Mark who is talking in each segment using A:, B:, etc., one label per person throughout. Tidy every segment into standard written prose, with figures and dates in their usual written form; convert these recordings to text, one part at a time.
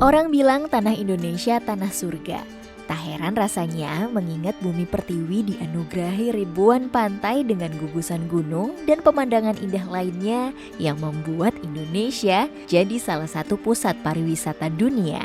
A: Orang bilang tanah Indonesia tanah surga. Tak heran rasanya mengingat bumi pertiwi dianugerahi ribuan pantai dengan gugusan gunung dan pemandangan indah lainnya yang membuat Indonesia jadi salah satu pusat pariwisata dunia.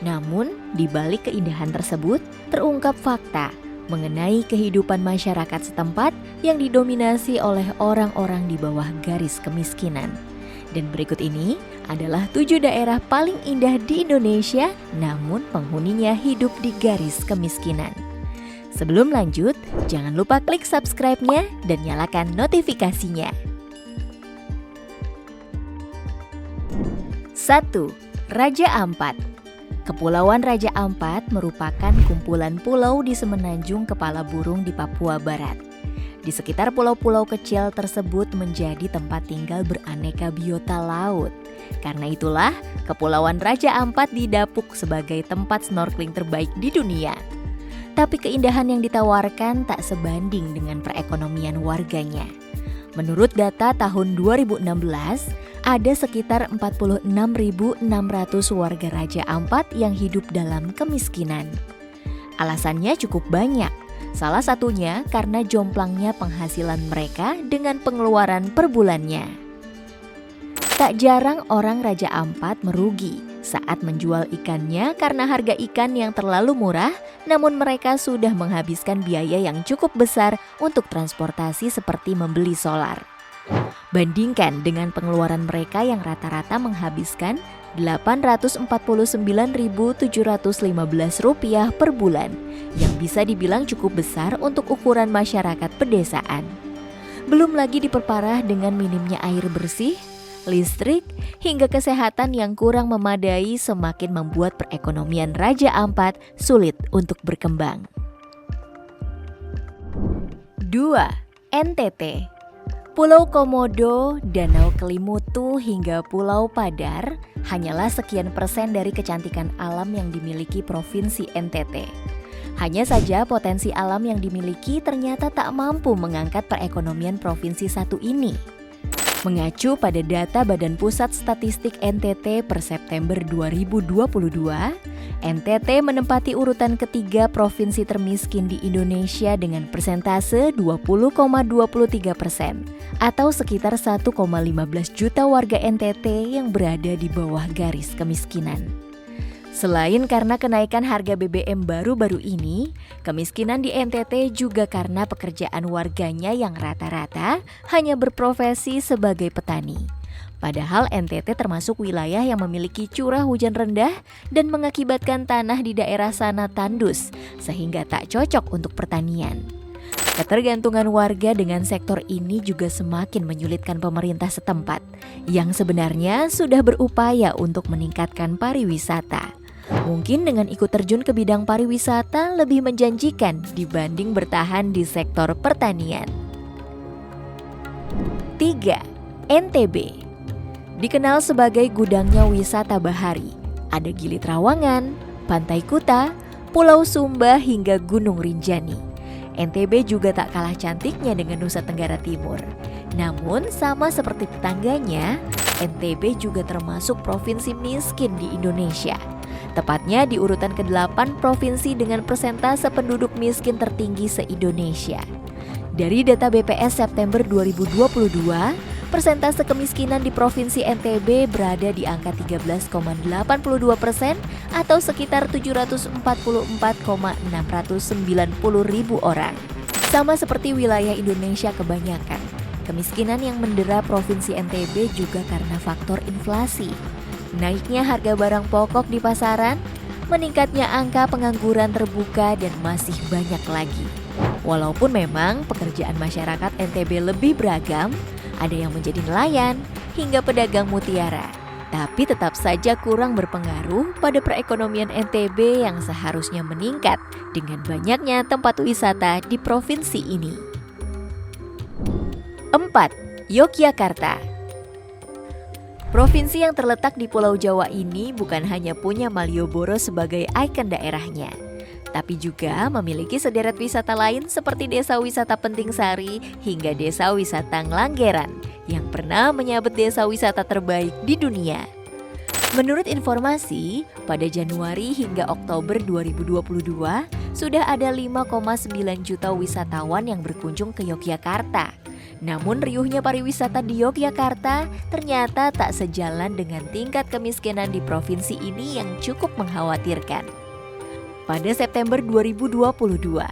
A: Namun, di balik keindahan tersebut terungkap fakta mengenai kehidupan masyarakat setempat yang didominasi oleh orang-orang di bawah garis kemiskinan. Dan berikut ini adalah 7 daerah paling indah di Indonesia, namun penghuninya hidup di garis kemiskinan. Sebelum lanjut, jangan lupa klik subscribe-nya dan nyalakan notifikasinya. 1. Raja Ampat. Kepulauan Raja Ampat merupakan kumpulan pulau di semenanjung Kepala Burung di Papua Barat. Di sekitar pulau-pulau kecil tersebut menjadi tempat tinggal beraneka biota laut. Karena itulah, Kepulauan Raja Ampat didapuk sebagai tempat snorkeling terbaik di dunia. Tapi keindahan yang ditawarkan tak sebanding dengan perekonomian warganya. Menurut data tahun 2016, ada sekitar 46.600 warga Raja Ampat yang hidup dalam kemiskinan. Alasannya cukup banyak. Salah satunya karena jomplangnya penghasilan mereka dengan pengeluaran per bulannya. Tak jarang orang Raja Ampat merugi saat menjual ikannya karena harga ikan yang terlalu murah, namun mereka sudah menghabiskan biaya yang cukup besar untuk transportasi seperti membeli solar. Bandingkan dengan pengeluaran mereka yang rata-rata menghabiskan Rp849.715 per bulan, yang bisa dibilang cukup besar untuk ukuran masyarakat pedesaan. Belum lagi diperparah dengan minimnya air bersih, listrik, hingga kesehatan yang kurang memadai semakin membuat perekonomian Raja Ampat sulit untuk berkembang. 2. NTT. Pulau Komodo, Danau Kelimutu, hingga Pulau Padar hanyalah sekian persen dari kecantikan alam yang dimiliki Provinsi NTT. Hanya saja potensi alam yang dimiliki ternyata tak mampu mengangkat perekonomian provinsi satu ini. Mengacu pada data Badan Pusat Statistik NTT per September 2022, NTT menempati urutan ketiga provinsi termiskin di Indonesia dengan persentase 20,23% atau sekitar 1,15 juta warga NTT yang berada di bawah garis kemiskinan. Selain karena kenaikan harga BBM baru-baru ini, kemiskinan di NTT juga karena pekerjaan warganya yang rata-rata hanya berprofesi sebagai petani. Padahal NTT termasuk wilayah yang memiliki curah hujan rendah dan mengakibatkan tanah di daerah sana tandus, sehingga tak cocok untuk pertanian. Ketergantungan warga dengan sektor ini juga semakin menyulitkan pemerintah setempat, yang sebenarnya sudah berupaya untuk meningkatkan pariwisata. Mungkin dengan ikut terjun ke bidang pariwisata lebih menjanjikan dibanding bertahan di sektor pertanian. 3. NTB. Dikenal sebagai gudangnya wisata bahari. Ada Gili Trawangan, Pantai Kuta, Pulau Sumba hingga Gunung Rinjani. NTB juga tak kalah cantiknya dengan Nusa Tenggara Timur. Namun sama seperti tetangganya, NTB juga termasuk provinsi miskin di Indonesia. Tepatnya di urutan ke-8 provinsi dengan persentase penduduk miskin tertinggi se-Indonesia. Dari data BPS September 2022, persentase kemiskinan di Provinsi NTB berada di angka 13,82% atau sekitar 744,690 orang. Sama seperti wilayah Indonesia kebanyakan, kemiskinan yang mendera Provinsi NTB juga karena faktor inflasi. Naiknya harga barang pokok di pasaran, meningkatnya angka pengangguran terbuka, dan masih banyak lagi. Walaupun memang pekerjaan masyarakat NTB lebih beragam, ada yang menjadi nelayan hingga pedagang mutiara, tapi tetap saja kurang berpengaruh pada perekonomian NTB yang seharusnya meningkat dengan banyaknya tempat wisata di provinsi ini. 4. Yogyakarta. Provinsi yang terletak di Pulau Jawa ini bukan hanya punya Malioboro sebagai ikon daerahnya, tapi juga memiliki sederet wisata lain seperti Desa Wisata Penting Sari hingga Desa Wisata Nglanggeran yang pernah menyabet desa wisata terbaik di dunia. Menurut informasi, pada Januari hingga Oktober 2022, sudah ada 5,9 juta wisatawan yang berkunjung ke Yogyakarta. Namun riuhnya pariwisata di Yogyakarta ternyata tak sejalan dengan tingkat kemiskinan di provinsi ini yang cukup mengkhawatirkan. Pada September 2022,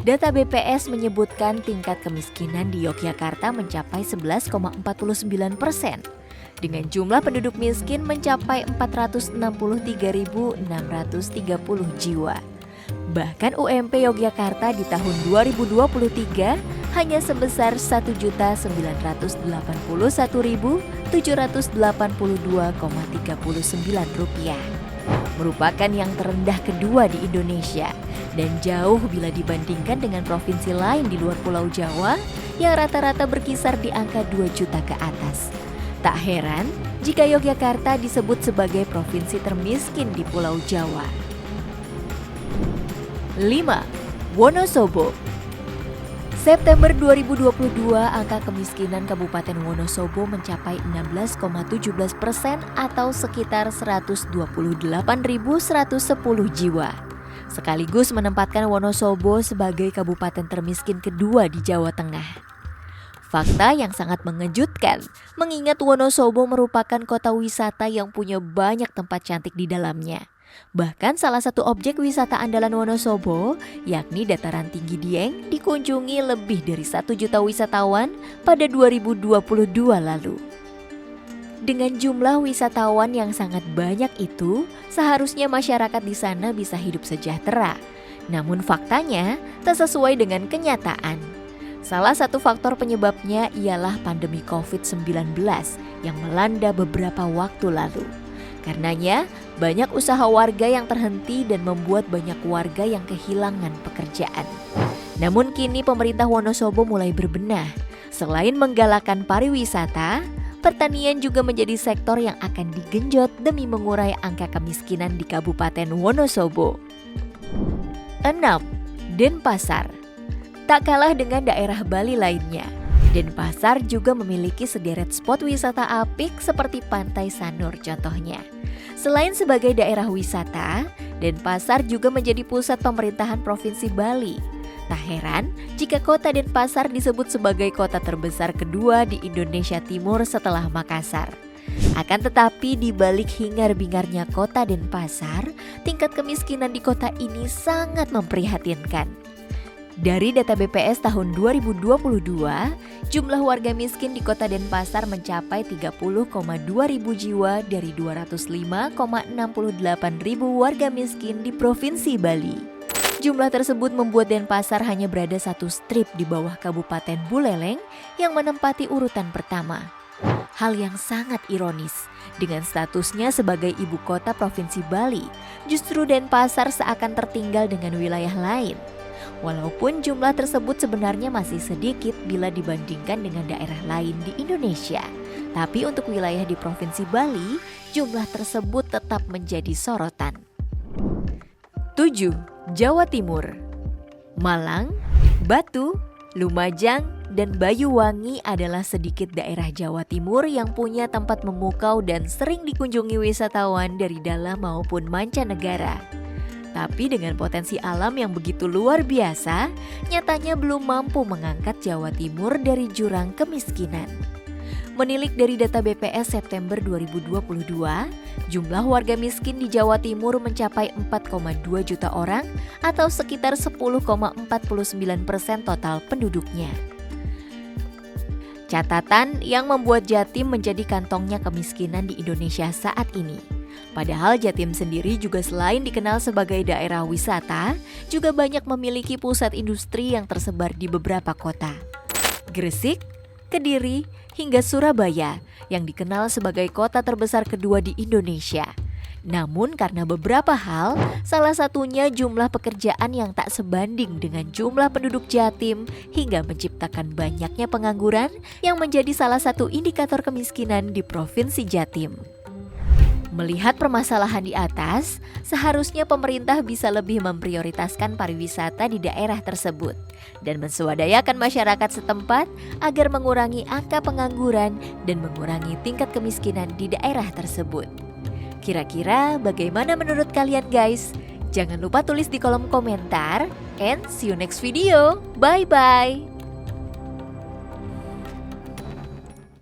A: data BPS menyebutkan tingkat kemiskinan di Yogyakarta mencapai 11,49%. Dengan jumlah penduduk miskin mencapai 463.630 jiwa. Bahkan UMP Yogyakarta di tahun 2023 hanya sebesar Rp1.781.782,39, merupakan yang terendah kedua di Indonesia dan jauh bila dibandingkan dengan provinsi lain di luar Pulau Jawa yang rata-rata berkisar di angka 2 juta ke atas. Tak heran jika Yogyakarta disebut sebagai provinsi termiskin di Pulau Jawa. 5. Wonosobo. September 2022, angka kemiskinan Kabupaten Wonosobo mencapai 16,17% atau sekitar 128.110 jiwa. Sekaligus menempatkan Wonosobo sebagai kabupaten termiskin kedua di Jawa Tengah. Fakta yang sangat mengejutkan, mengingat Wonosobo merupakan kota wisata yang punya banyak tempat cantik di dalamnya. Bahkan salah satu objek wisata andalan Wonosobo, yakni Dataran Tinggi Dieng, dikunjungi lebih dari 1 juta wisatawan pada 2022 lalu. Dengan jumlah wisatawan yang sangat banyak itu, seharusnya masyarakat di sana bisa hidup sejahtera. Namun faktanya tak sesuai dengan kenyataan. Salah satu faktor penyebabnya ialah pandemi COVID-19 yang melanda beberapa waktu lalu. Karenanya, banyak usaha warga yang terhenti dan membuat banyak warga yang kehilangan pekerjaan. Namun kini pemerintah Wonosobo mulai berbenah. Selain menggalakkan pariwisata, pertanian juga menjadi sektor yang akan digenjot demi mengurai angka kemiskinan di Kabupaten Wonosobo. 6. Denpasar. Tak kalah dengan daerah Bali lainnya, Denpasar juga memiliki sederet spot wisata apik seperti Pantai Sanur contohnya. Selain sebagai daerah wisata, Denpasar juga menjadi pusat pemerintahan Provinsi Bali. Tak heran jika kota Denpasar disebut sebagai kota terbesar kedua di Indonesia Timur setelah Makassar. Akan tetapi di balik hingar-bingarnya kota Denpasar, tingkat kemiskinan di kota ini sangat memprihatinkan. Dari data BPS tahun 2022, jumlah warga miskin di kota Denpasar mencapai 30,2 ribu jiwa dari 205,68 ribu warga miskin di Provinsi Bali. Jumlah tersebut membuat Denpasar hanya berada satu strip di bawah Kabupaten Buleleng yang menempati urutan pertama. Hal yang sangat ironis, dengan statusnya sebagai ibu kota Provinsi Bali, justru Denpasar seakan tertinggal dengan wilayah lain. Walaupun jumlah tersebut sebenarnya masih sedikit bila dibandingkan dengan daerah lain di Indonesia. Tapi untuk wilayah di Provinsi Bali, jumlah tersebut tetap menjadi sorotan. 7. Jawa Timur. Malang, Batu, Lumajang, dan Banyuwangi adalah sedikit daerah Jawa Timur yang punya tempat memukau dan sering dikunjungi wisatawan dari dalam maupun mancanegara. Tapi dengan potensi alam yang begitu luar biasa, nyatanya belum mampu mengangkat Jawa Timur dari jurang kemiskinan. Menilik dari data BPS September 2022, jumlah warga miskin di Jawa Timur mencapai 4,2 juta orang atau sekitar 10,49% total penduduknya. Catatan yang membuat Jatim menjadi kantongnya kemiskinan di Indonesia saat ini. Padahal Jatim sendiri juga selain dikenal sebagai daerah wisata, juga banyak memiliki pusat industri yang tersebar di beberapa kota. Gresik, Kediri, hingga Surabaya yang dikenal sebagai kota terbesar kedua di Indonesia. Namun karena beberapa hal, salah satunya jumlah pekerjaan yang tak sebanding dengan jumlah penduduk Jatim hingga menciptakan banyaknya pengangguran yang menjadi salah satu indikator kemiskinan di Provinsi Jatim. Melihat permasalahan di atas, seharusnya pemerintah bisa lebih memprioritaskan pariwisata di daerah tersebut dan menswadayakan masyarakat setempat agar mengurangi angka pengangguran dan mengurangi tingkat kemiskinan di daerah tersebut. Kira-kira bagaimana menurut kalian guys? Jangan lupa tulis di kolom komentar. And see you next video. Bye-bye.